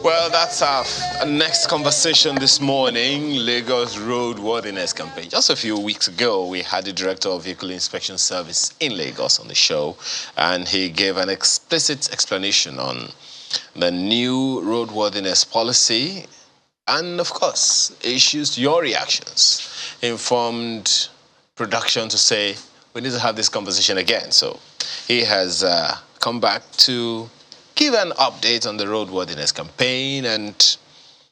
Well, that's our next conversation this morning, Lagos Road Worthiness Campaign. Just a few weeks ago, we had the Director of Vehicle Inspection Service in Lagos on the show, and he gave an explicit explanation on the new roadworthiness policy and, of course, issues your reactions. Informed production to say, we need to have this conversation again. So he has come back to give an update on the roadworthiness campaign. And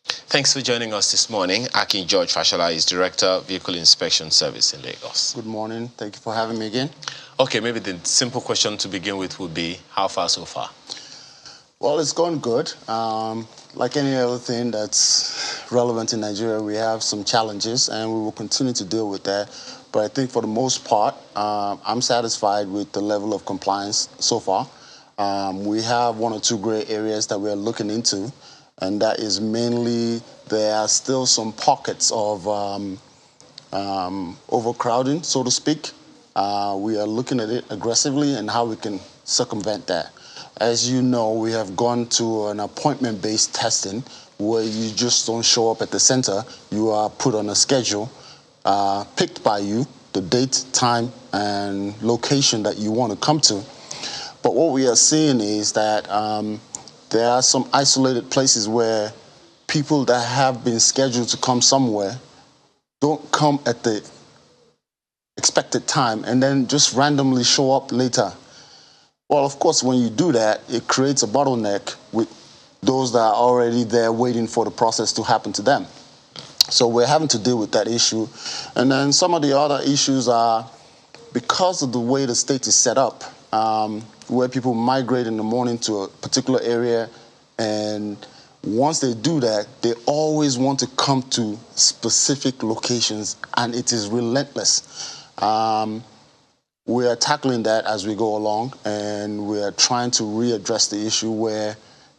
thanks for joining us this morning. Akin George Fashola is Director, Vehicle Inspection Service in Lagos. Good morning. Thank you for having me again. Okay, maybe the simple question to begin with would be, how far so far? Well, it's gone good. Like any other thing that's relevant in Nigeria, we have some challenges, and we will continue to deal with that. But I think for the most part, I'm satisfied with the level of compliance so far. We have one or two gray areas that we're looking into, and that is mainly there are still some pockets of overcrowding, so to speak. We are looking at it aggressively and how we can circumvent that. As you know, we have gone to an appointment-based testing where you just don't show up at the center. You are put on a schedule picked by you, the date, time, and location that you want to come to. But what we are seeing is that there are some isolated places where people that have been scheduled to come somewhere don't come at the expected time and then just randomly show up later. Well, of course, when you do that, it creates a bottleneck with those that are already there waiting for the process to happen to them. So we're having to deal with that issue. And then some of the other issues are because of the way the state is set up, where people migrate in the morning to a particular area, and once they do that, they always want to come to specific locations, and it is relentless. We are tackling that as we go along, and we are trying to readdress the issue where,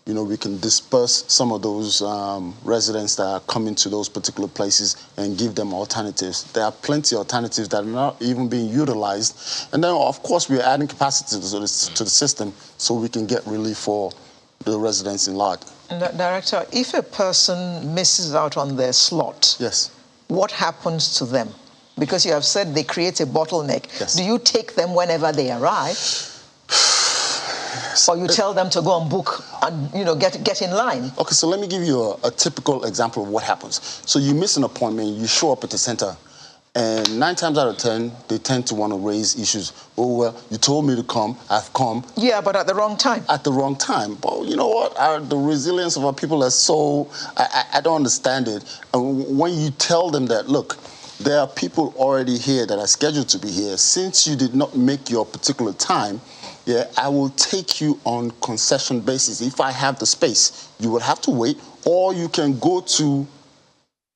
you know, we can disperse some of those residents that are coming to those particular places and give them alternatives. There are plenty of alternatives that are not even being utilized. And then, of course, we are adding capacity to the system so we can get relief for the residents in large. Director, if a person misses out on their slot, yes, what happens to them? Because you have said they create a bottleneck. Yes. Do you take them whenever they arrive? Or you tell them to go and book and, you know, get in line? Okay, so let me give you a typical example of what happens. So you miss an appointment, you show up at the center, and 9 times out of 10, they tend to want to raise issues. Oh, well, you told me to come, I've come. Yeah, but at the wrong time. At the wrong time. But you know what? The resilience of our people is so, I don't understand it. And when you tell them that, look, there are people already here that are scheduled to be here. Since you did not make your particular time, yeah, I will take you on concession basis. If I have the space, you will have to wait, or you can go to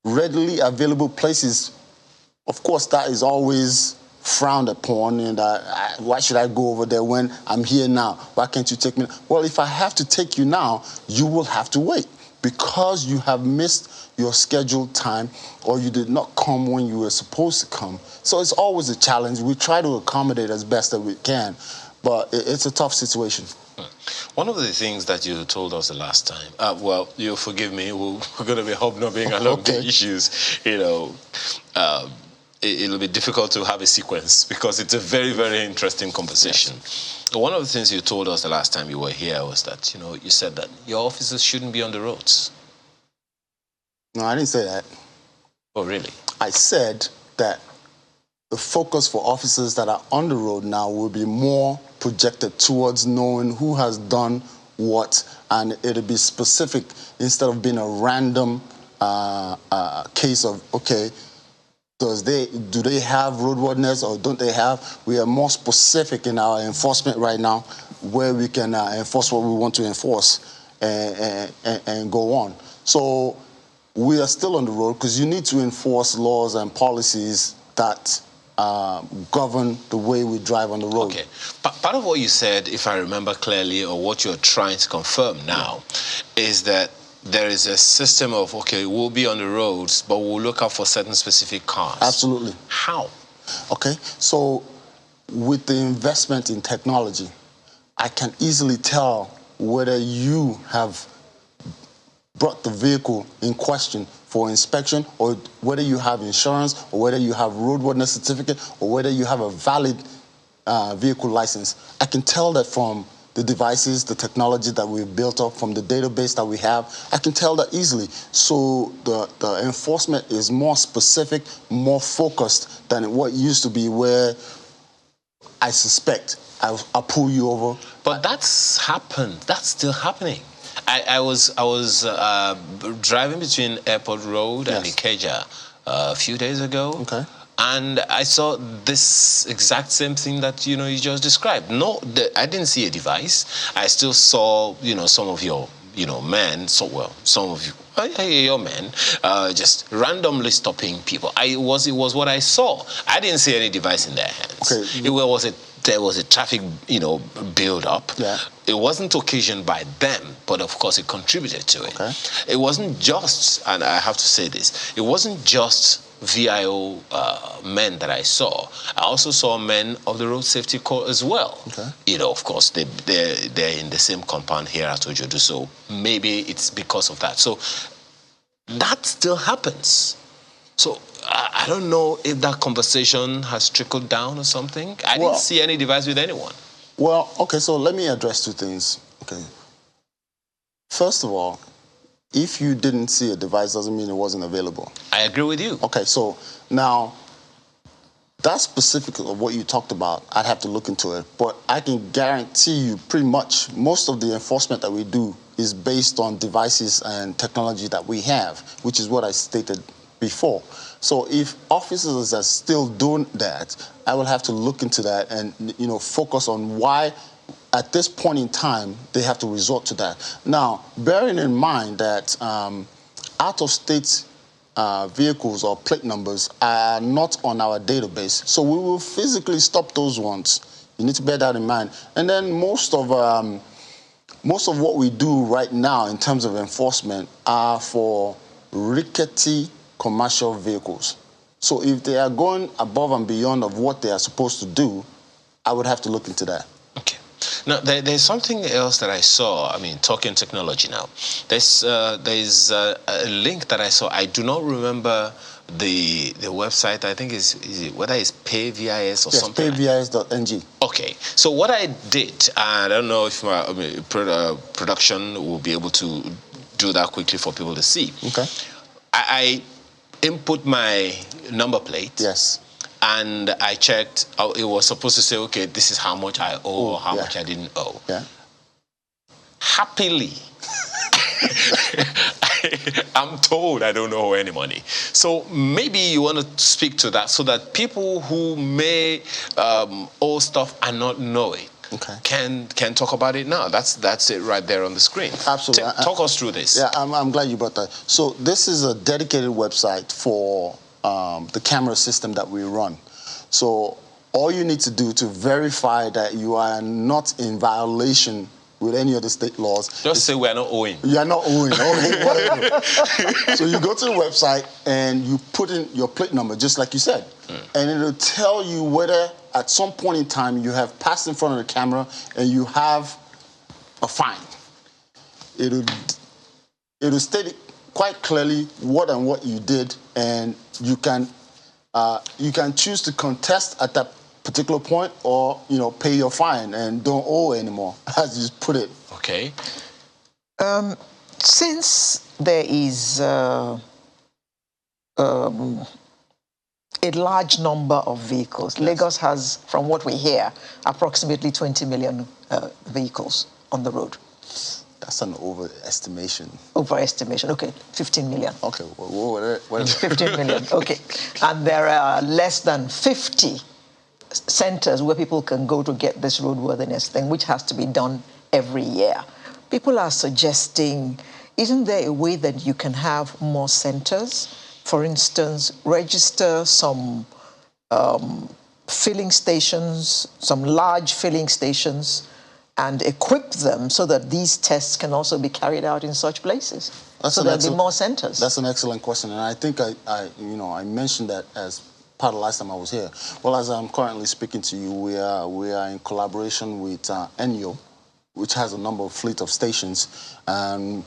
readily available places. Of course, that is always frowned upon, and why should I go over there when I'm here now? Why can't you take me? Well, if I have to take you now, you will have to wait because you have missed your scheduled time or you did not come when you were supposed to come. So it's always a challenge. We try to accommodate as best that we can, but it's a tough situation. One of the things that you told us the last time, well, you'll forgive me, we're going to be hobnobbing along the issues, you know. It'll be difficult to have a sequence because it's a very, very interesting conversation. Yes. One of the things you told us the last time you were here was that, you know, you said that your officers shouldn't be on the roads. No, I didn't say that. Oh, really? I said that the focus for officers that are on the road now will be more projected towards knowing who has done what, and it'll be specific instead of being a random case of, okay, do they have roadworthiness or don't they have? We are more specific in our enforcement right now, where we can enforce what we want to enforce and go on. So we are still on the road because you need to enforce laws and policies that govern the way we drive on the road. Okay. Part of what you said, if I remember clearly, or what you're trying to confirm now, is that there is a system of, okay, we'll be on the roads, but we'll look out for certain specific cars. Absolutely. How? Okay, so with the investment in technology, I can easily tell whether you have brought the vehicle in question for inspection, or whether you have insurance, or whether you have roadworthiness certificate, or whether you have a valid vehicle license, I can tell that from the devices, the technology that we've built up, from the database that we have, I can tell that easily. So the enforcement is more specific, more focused than what used to be, where I suspect I'll pull you over. But that's happened. That's still happening. I was driving between Airport Road and Ikeja a few days ago. Okay. And I saw this exact same thing that, you just described. No, I didn't see a device. I still saw, some of your, men, some of your men, just randomly stopping people. It was what I saw. I didn't see any device in their hands. Okay. There was a traffic, build up. Yeah. It wasn't occasioned by them, but of course it contributed to it. Okay. It wasn't just, and I have to say this, it wasn't just VIO men that I saw. I also saw men of the Road Safety Corps as well. Okay. Of course, they're in the same compound here at Ojodu, so maybe it's because of that. So that still happens. So I don't know if that conversation has trickled down or something. I didn't see any device with anyone. Well, okay, so let me address two things. Okay. First of all, if you didn't see a device doesn't mean it wasn't available. I agree with you. Okay, so now, that specific of what you talked about, I'd have to look into it. But I can guarantee you pretty much most of the enforcement that we do is based on devices and technology that we have, which is what I stated before. So if officers are still doing that, I will have to look into that and focus on why at this point in time they have to resort to that. Now, bearing in mind that out-of-state vehicles or plate numbers are not on our database, so we will physically stop those ones. You need to bear that in mind. And then most of what we do right now in terms of enforcement are for rickety commercial vehicles. So if they are going above and beyond of what they are supposed to do, I would have to look into that. Okay. Now, there's something else that I saw. I mean, talking technology now. There's a link that I saw. I do not remember the website. I think is it, whether it's PayVIS or something. Yes, payvis.ng. Okay. So what I did, I don't know if my production will be able to do that quickly for people to see. Okay. I input my number plate. Yes. And I checked, it was supposed to say, okay, this is how much I owe or how much I didn't owe. Yeah. Happily, I'm told I don't owe any money. So maybe you want to speak to that so that people who may owe stuff and not know it can talk about it now. That's it right there on the screen. Absolutely. Talk us through this. Yeah, I'm glad you brought that. So this is a dedicated website for the camera system that we run. So all you need to do to verify that you are not in violation with any of the state laws. Just say we are not owing. You are not owing, whatever. So you go to the website and you put in your plate number, just like you said. And it'll tell you whether at some point in time you have passed in front of the camera and you have a fine. It'll state quite clearly what you did, and you can choose to contest at that particular point, or pay your fine and don't owe anymore, as you put it. Okay. Since there is a large number of vehicles, Lagos has, from what we hear, approximately 20 million vehicles on the road. That's an overestimation. Overestimation, okay, 15 million. Okay, whatever. 15 million, okay. And there are less than 50 centers where people can go to get this roadworthiness thing, which has to be done every year. People are suggesting, isn't there a way that you can have more centers? For instance, register some filling stations, some large filling stations, and equip them so that these tests can also be carried out in such places. So there'll be more centers. That's an excellent question, and I think I mentioned that as part of the last time I was here. Well, as I'm currently speaking to you, we are in collaboration with NEO, which has a number of fleet of stations, and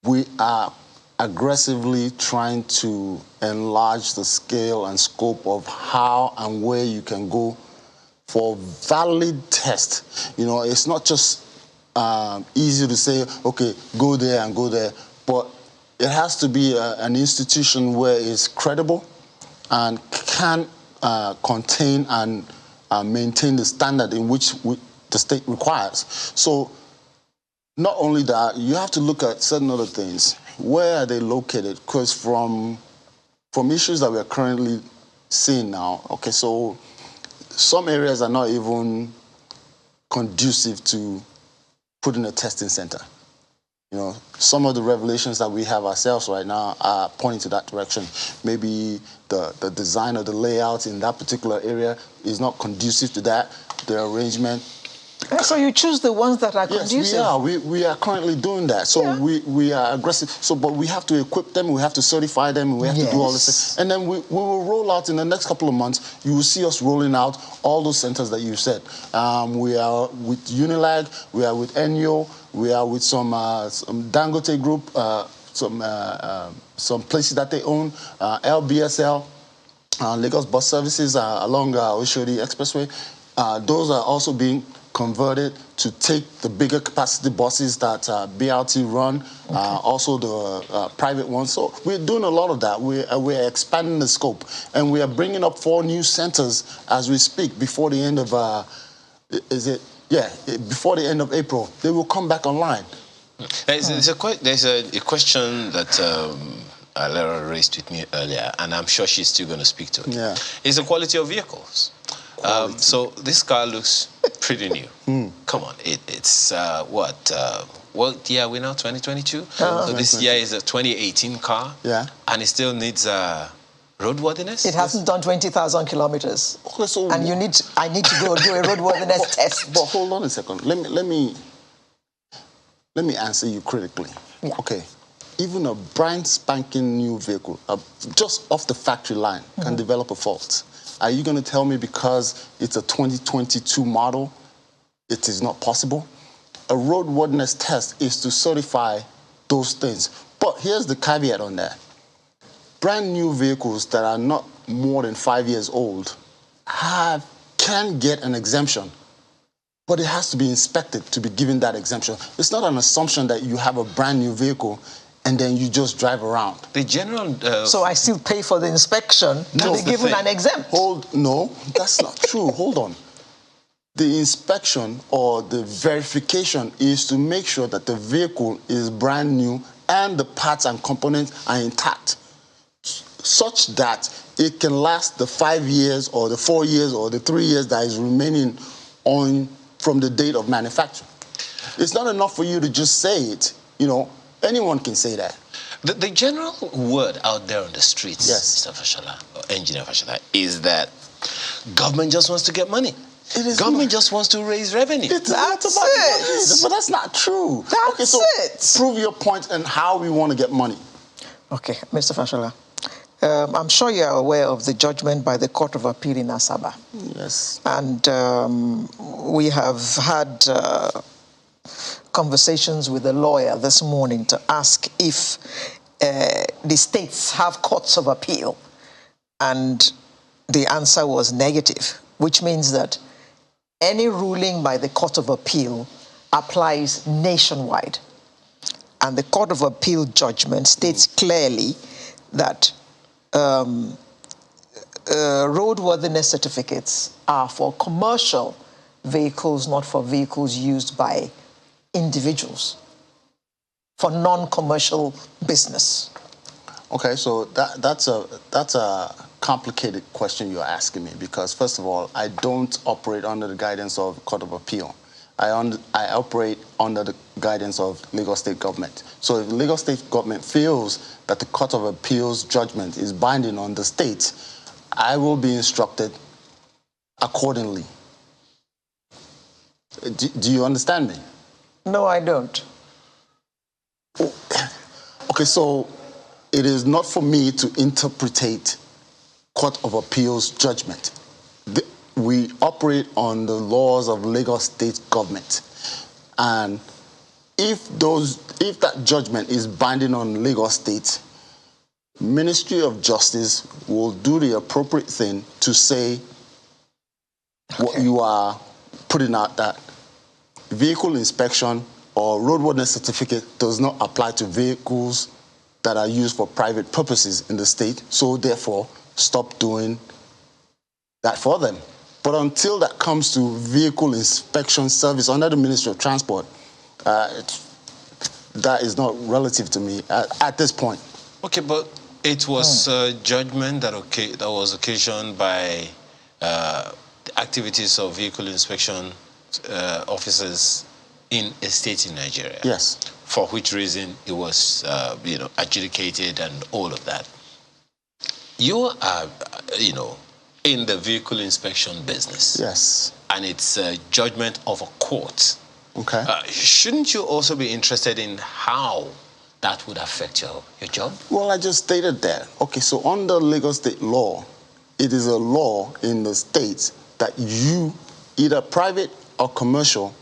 we are aggressively trying to enlarge the scale and scope of how and where you can go for valid test. You know, it's not just easy to say, okay, go there and go there, but it has to be an institution where it's credible and can contain and maintain the standard in which the state requires. So not only that, you have to look at certain other things. Where are they located? Because from issues that we are currently seeing now, okay, so some areas are not even conducive to putting a testing center. You know, some of the revelations that we have ourselves right now are pointing to that direction. Maybe the design of the layout in that particular area is not conducive to that, the arrangement. So you choose the ones that are conducive? Yes, we are currently doing that. So we are aggressive. So, but we have to equip them, we have to certify them, we have to do all this thing. And then we will roll out in the next couple of months. You will see us rolling out all those centers that you said. We are with Unilag, we are with Enyo, we are with some Dangote Group, some places that they own, LBSL, Lagos Bus Services along Oshodi Expressway. Those are also being converted to take the bigger capacity buses that BRT run, also the private ones. So we're doing a lot of that. We're expanding the scope, and we are bringing up 4 new centers as we speak before the end of, before the end of April. They will come back online. There's a question that Lara raised with me earlier, and I'm sure she's still going to speak to it. Yeah. It's the quality of vehicles. So this car looks pretty new. Come on, it's what year are we now? 2022. So this year is a 2018 car. Yeah. And it still needs roadworthiness. It hasn't done 20,000 kilometers. Okay, so and I need to go do a roadworthiness test. But hold on a second. Let me answer you critically. Yeah. Okay. Even a brand spanking new vehicle, just off the factory line, can develop a fault. Are you going to tell me because it's a 2022 model, it is not possible? A roadworthiness test is to certify those things. But here's the caveat on that. Brand new vehicles that are not more than 5 years old can get an exemption, but it has to be inspected to be given that exemption. It's not an assumption that you have a brand new vehicle and then you just drive around. The general... So I still pay for the inspection to be given an exempt? No, that's not true. Hold on. The inspection or the verification is to make sure that the vehicle is brand new and the parts and components are intact, such that it can last the 5 years or the 4 years or the 3 years that is remaining on from the date of manufacture. It's not enough for you to just say it, you know. Anyone can say that. The general word out there on the streets, yes, Mr. Fashola, or Engineer Fashola, is that government just wants to get money. Government just wants to raise revenue. That's it. But that's not true. That's it. Prove your point and how we want to get money. Okay, Mr. Fashola. I'm sure you are aware of the judgment by the Court of Appeal in Asaba. Yes. And we have had conversations with a lawyer this morning to ask if the states have courts of appeal. And the answer was negative, which means that any ruling by the Court of Appeal applies nationwide. And the Court of Appeal judgment states clearly that roadworthiness certificates are for commercial vehicles, not for vehicles used by individuals, for non-commercial business. Okay, so that's a complicated question you're asking me, because first of all, I don't operate under the guidance of Court of Appeal. I operate under the guidance of Lagos State government. So if Lagos State government feels that the Court of Appeal's judgment is binding on the state, I will be instructed accordingly. Do you understand me? No, I don't. Okay, so it is not for me to interpret Court of Appeal's judgment. We operate on the laws of Lagos State government. And if that judgment is binding on Lagos State, Ministry of Justice will do the appropriate thing to say what you are putting out, that vehicle inspection or roadworthiness certificate does not apply to vehicles that are used for private purposes in the state, so therefore stop doing that for them. But until that comes to vehicle inspection service under the Ministry of Transport, that is not relative to me at this point. Okay, but it was judgment that was occasioned by the activities of vehicle inspection officers in a state in Nigeria. Yes. For which reason it was, adjudicated and all of that. You are, in the vehicle inspection business. Yes. And it's a judgment of a court. Okay. Shouldn't you also be interested in how that would affect your job? Well, I just stated that. Okay, so under Lagos State law, it is a law in the states that you, either private or commercial,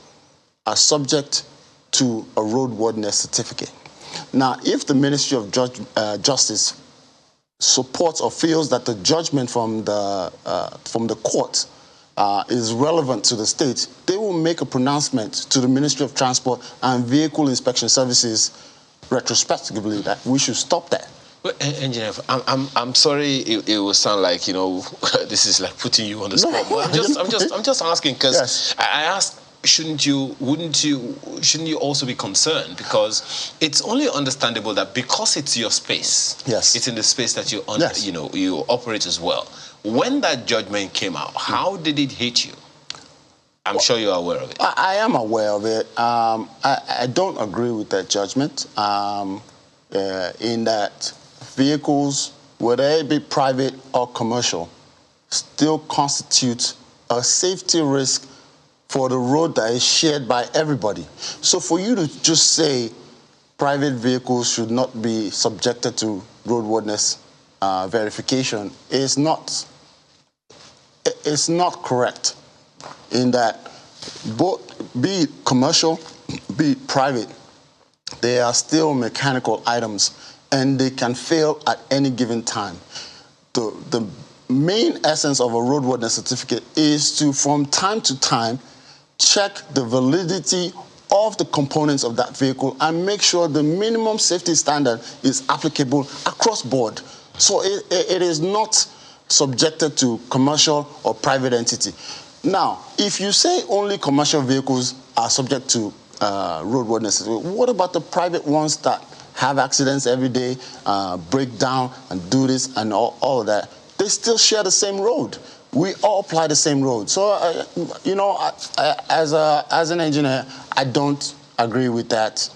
are subject to a roadworthiness certificate. Now, if the Ministry of Justice supports or feels that the judgment from the court is relevant to the state, they will make a pronouncement to the Ministry of Transport and Vehicle Inspection Services retrospectively that we should stop that. Well, Engineer, I'm sorry it will sound like, this is like putting you on the spot. But I'm just asking because yes. I asked, shouldn't you also be concerned? Because it's only understandable that because it's your space, yes, it's in the space that you yes, you operate as well. When that judgment came out, how did it hit you? I'm sure you're aware of it. I am aware of it. I don't agree with that judgment in that vehicles, whether it be private or commercial, still constitute a safety risk for the road that is shared by everybody. So for you to just say private vehicles should not be subjected to roadworthiness verification is not correct, in that both, be it commercial, be it private, they are still mechanical items and they can fail at any given time. The main essence of a roadworthiness certificate is to, from time to time, check the validity of the components of that vehicle and make sure the minimum safety standard is applicable across board. So it is not subjected to commercial or private entity. Now, if you say only commercial vehicles are subject to roadworthiness, what about the private ones that have accidents every day, break down and do this and all of that? They still share the same road. We all apply the same road. So, as an engineer, I don't agree with that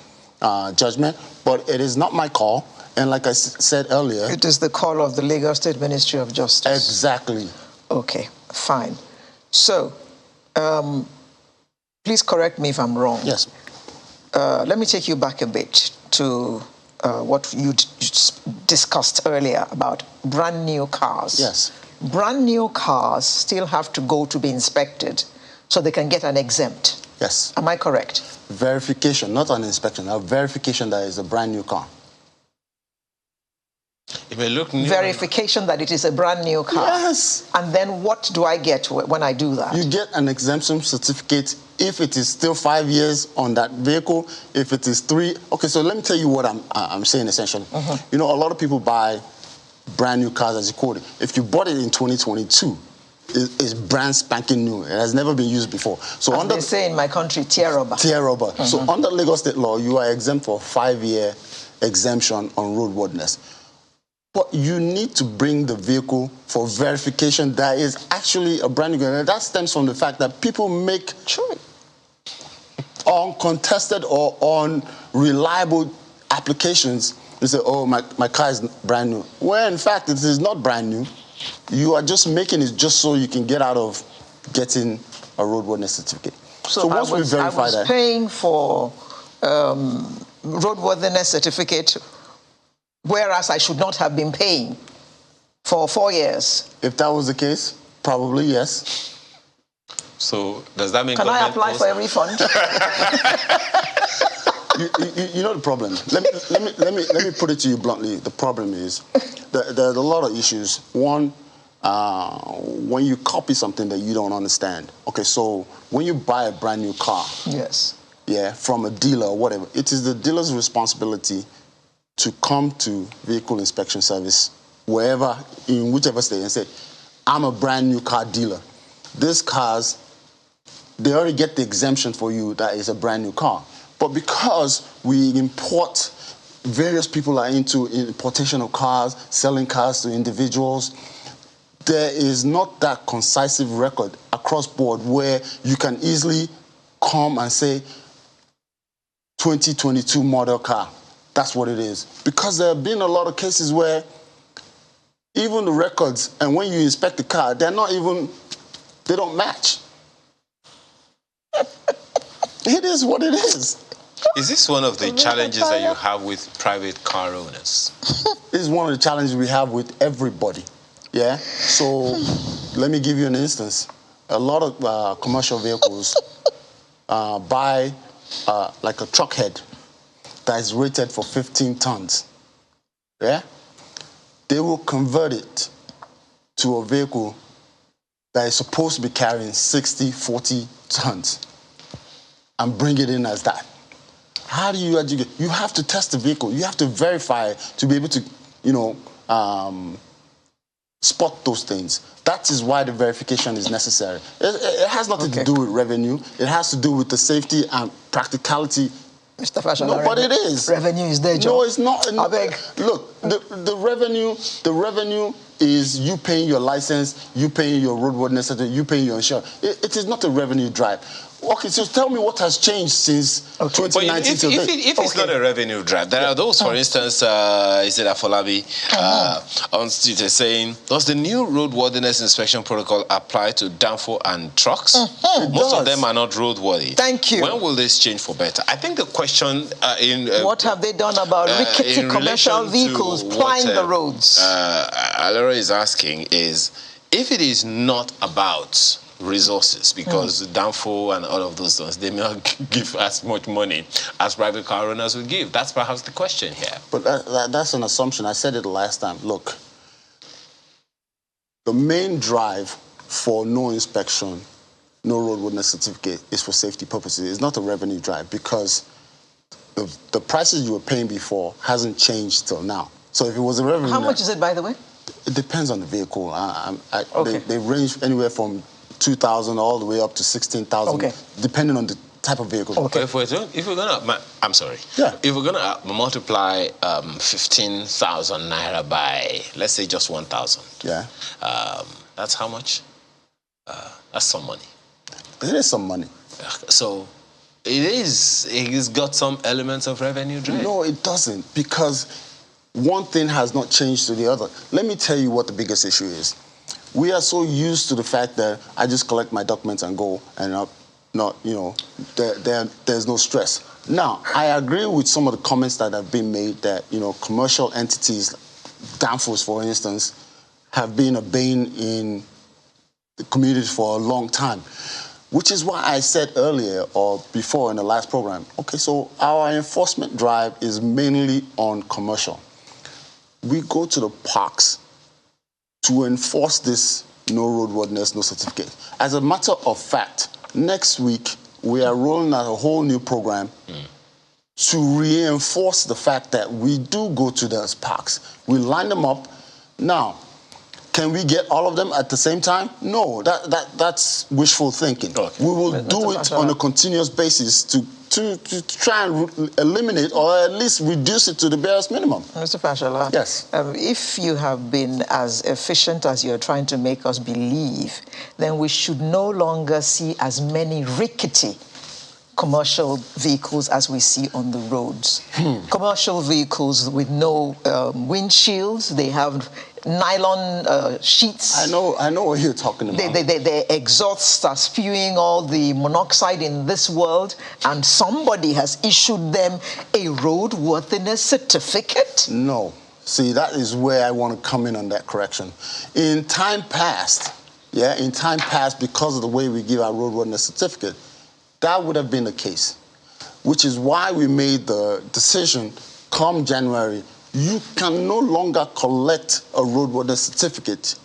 judgment, but it is not my call. And like I said earlier, it is the call of the Lagos State Ministry of Justice. Exactly. Okay, fine. So, please correct me if I'm wrong. Yes. Let me take you back a bit to what you discussed earlier about brand new cars. Yes. Brand new cars still have to go to be inspected so they can get an exempt. Yes. Am I correct? Verification, not an inspection. A verification that is a brand new car. It may look new. Verification that it is a brand new car. Yes. And then what do I get when I do that? You get an exemption certificate if it is still 5 years on that vehicle, if it is 3. Okay, so let me tell you what I'm saying essentially. A lot of people buy brand new cars, as you quoted. If you bought it in 2022, it's brand spanking new. It has never been used before. So as they say in my country, tear rubber. Tear rubber. So under Lagos State law, you are exempt for a 5-year exemption on roadworthiness. But you need to bring the vehicle for verification that is actually a brand new car. And that stems from the fact that people make uncontested or unreliable applications. They say, oh, my car is brand new. Well, in fact, it is not brand new. You are just making it just so you can get out of getting a roadworthiness certificate. So once we verify that, I was paying for roadworthiness certificate, whereas I should not have been paying for 4 years. If that was the case, probably yes. So does that mean can I apply for a refund? you know the problem. Let me put it to you bluntly. The problem is there's a lot of issues. One, when you copy something that you don't understand. Okay, so when you buy a brand new car, yes, yeah, from a dealer or whatever, it is the dealer's responsibility to come to vehicle inspection service wherever, in whichever state, and say, I'm a brand new car dealer. These cars, they already get the exemption for you that is a brand new car. But because we import, various people are into importation of cars, selling cars to individuals, there is not that concise record across board where you can easily come and say 2022 model car. That's what it is. Because there have been a lot of cases where even the records, and when you inspect the car, they don't match. It is what it is. Is this one of the challenges that you have with private car owners? This is one of the challenges we have with everybody. Yeah? So let me give you an instance. A lot of commercial vehicles buy like a truck head that is rated for 15 tons. Yeah? They will convert it to a vehicle that is supposed to be carrying 60, 40 tons and bring it in as that. How do you educate? You have to test the vehicle. You have to verify to be able to, spot those things. That is why the verification is necessary. It has nothing to do with revenue. It has to do with the safety and practicality. Mr. Fashion, no, but it is. Revenue is there, John. No, it's not. I beg. Look, the revenue is you paying your license, you paying your roadworthiness, you paying your insurance. It is not a revenue drive. Okay, so tell me what has changed since 2019 till date. If it's not a revenue drive, there are those, for instance, is it Afolabi on Twitter saying, does the new roadworthiness inspection protocol apply to Danfo and trucks? Most of them are not roadworthy. Thank you. When will this change for better? I think the question what have they done about rickety commercial vehicles plying the roads? Alora is asking is, if it is not about resources, because Danfo and all of those things, they may not give as much money as private car owners would give. That's perhaps the question here. But that's an assumption. I said it last time. Look, the main drive for no inspection, no roadworthiness certificate is for safety purposes. It's not a revenue drive because the prices you were paying before hasn't changed till now. So if it was a revenue, how much is it, by the way? It depends on the vehicle. Okay. They range anywhere from 2,000 all the way up to 16,000, depending on the type of vehicle. Okay. If we're gonna, I'm sorry. Yeah. If we're gonna multiply 15,000 naira by, let's say, just 1,000. Yeah. That's how much? That's some money. It is some money. So it's got some elements of revenue drive. No, it doesn't, because one thing has not changed to the other. Let me tell you what the biggest issue is. We are so used to the fact that I just collect my documents and go, and there's no stress. Now, I agree with some of the comments that have been made that, commercial entities, Danfos, for instance, have been a bane in the community for a long time, which is why I said earlier or before in the last program, okay, so our enforcement drive is mainly on commercial. We go to the parks to enforce this no roadworthiness, no certificate. As a matter of fact, next week, we are rolling out a whole new program to reinforce the fact that we do go to those parks. We line them up. Now, can we get all of them at the same time? No, that's wishful thinking. Okay. We will do it on a continuous basis to try and eliminate or at least reduce it to the barest minimum. Mr. Fashola, yes. If you have been as efficient as you're trying to make us believe, then we should no longer see as many rickety commercial vehicles as we see on the roads. Commercial vehicles with no windshields, they have nylon sheets. I know what you're talking about. Their exhausts are spewing all the monoxide in this world, and somebody has issued them a roadworthiness certificate? No. See, that is where I want to come in on that correction. In time past, because of the way we give our roadworthiness certificate, that would have been the case. which is why we made the decision come January, you can no longer collect a roadworthiness certificate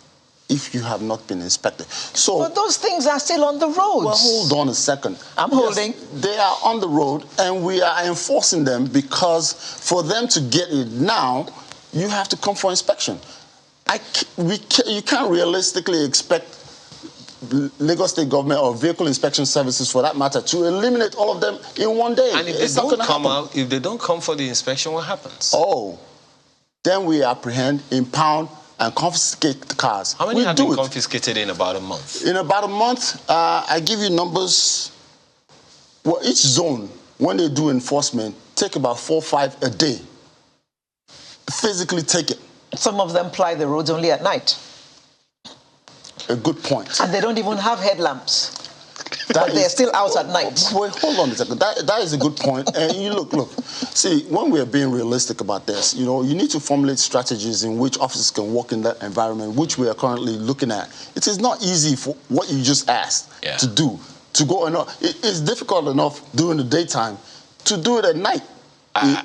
if you have not been inspected. So, but those things are still on the roads. well, hold on a second. I'm holding. They are on the road, and we are enforcing them because for them to get it now, you have to come for inspection. You can't realistically expect Lagos State government or vehicle inspection services, for that matter, to eliminate all of them in one day. And if they don't come for the inspection, what happens? Oh, then we apprehend, impound, and confiscate the cars. How many have been confiscated in about a month? In about a month, I give you numbers. Well, each zone, when they do enforcement, take about 4 or 5 a day. Physically take it. Some of them ply the roads only at night. A good point. And they don't even have headlamps. But they're still out at night. Wait, hold on a second. That is a good point. And you look. See, when we are being realistic about this, you need to formulate strategies in which officers can work in that environment, which we are currently looking at. It is not easy for what you just asked to do. To go it's difficult enough during the daytime. To do it at night. Engineer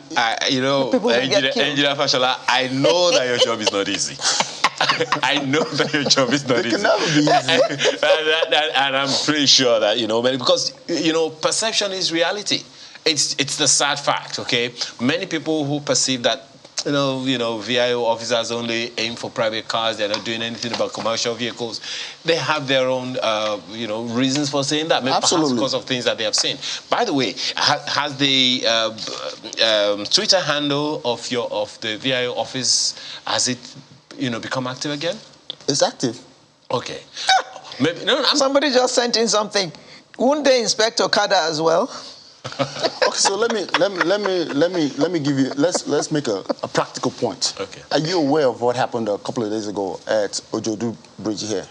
Fashola, I know that your job is not easy. I know that your job is not easy. It can never be easy. and I'm pretty sure that, because, perception is reality. It's the sad fact, okay? Many people who perceive that, VIO officers only aim for private cars, they're not doing anything about commercial vehicles. They have their own, reasons for saying that, maybe perhaps because of things that they have seen. By the way, has the Twitter handle of the VIO office, has it become active again? It's active. Okay. Maybe somebody just sent in something. Wouldn't they inspect Okada as well? Okay, so let me give you. Let's make a practical point. Okay. Are you aware of what happened a couple of days ago at Ojodu Bridge here,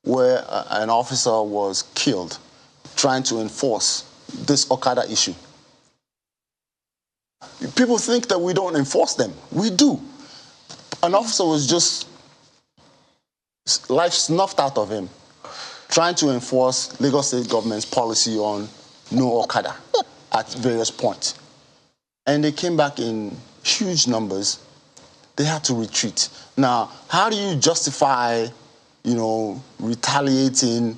where an officer was killed trying to enforce this Okada issue? People think that we don't enforce them. We do. An officer was just life snuffed out of him trying to enforce Lagos State government's policy on no Okada at various points. And they came back in huge numbers. They had to retreat. Now, how do you justify, retaliating,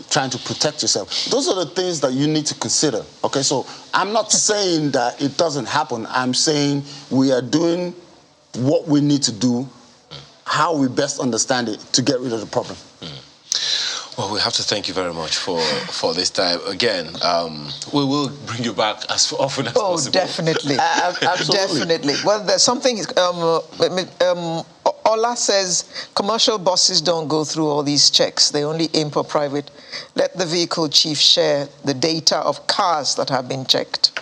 trying to protect yourself? Those are the things that you need to consider. Okay, so I'm not saying that it doesn't happen. I'm saying we are doing what we need to do, how we best understand it to get rid of the problem. Well, we have to thank you very much for this time. Again, we will bring you back as often as possible. Oh, definitely. Absolutely. Definitely. Well, there's something, Ola says commercial buses don't go through all these checks. They only aim for private. Let the vehicle chief share the data of cars that have been checked.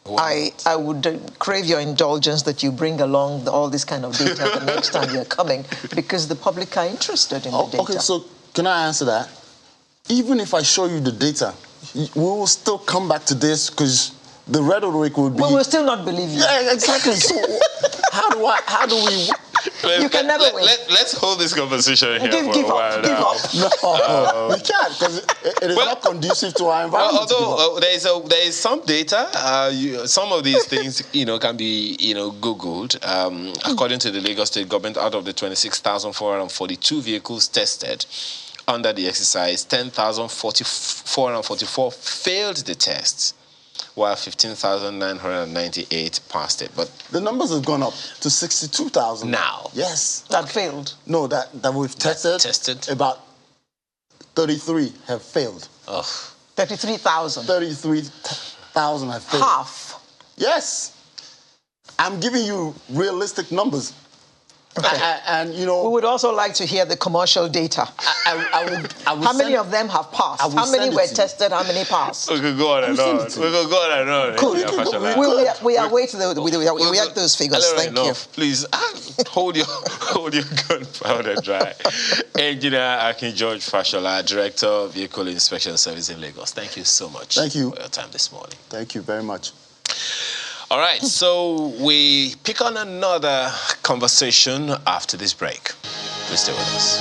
I would crave your indulgence that you bring along all this kind of data the next time you're coming, because the public are interested in the data. Okay, so can I answer that? Even if I show you the data, we will still come back to this because the rhetoric will be... We will still not believe you. Yeah, exactly. So how do we... You can never win. Let's hold this conversation here Give while up. No, we can't, because it is not conducive to our environment. Although there is some data, some of these things can be Googled. According to the Lagos State government, out of the 26,442 vehicles tested under the exercise, 10,444 failed the test, while 15,998 passed it. But the numbers have gone up to 62,000 now. Yes, that failed. No, that we've tested. About 33 have failed. 33,000. 33,000 have failed. Half. Yes, I'm giving you realistic numbers. Okay. And we would also like to hear the commercial data. I would how many of them have passed? How many were tested? How many passed? We could go on and on. We could go on and on. Cool. We await those figures. Thank you. Please hold your gunpowder dry. Engineer Akin George Fashola, Director of Vehicle Inspection Service in Lagos. Thank you so much. Thank you for your time this morning. Thank you very much. All right, so we pick on another conversation after this break. Please stay with us.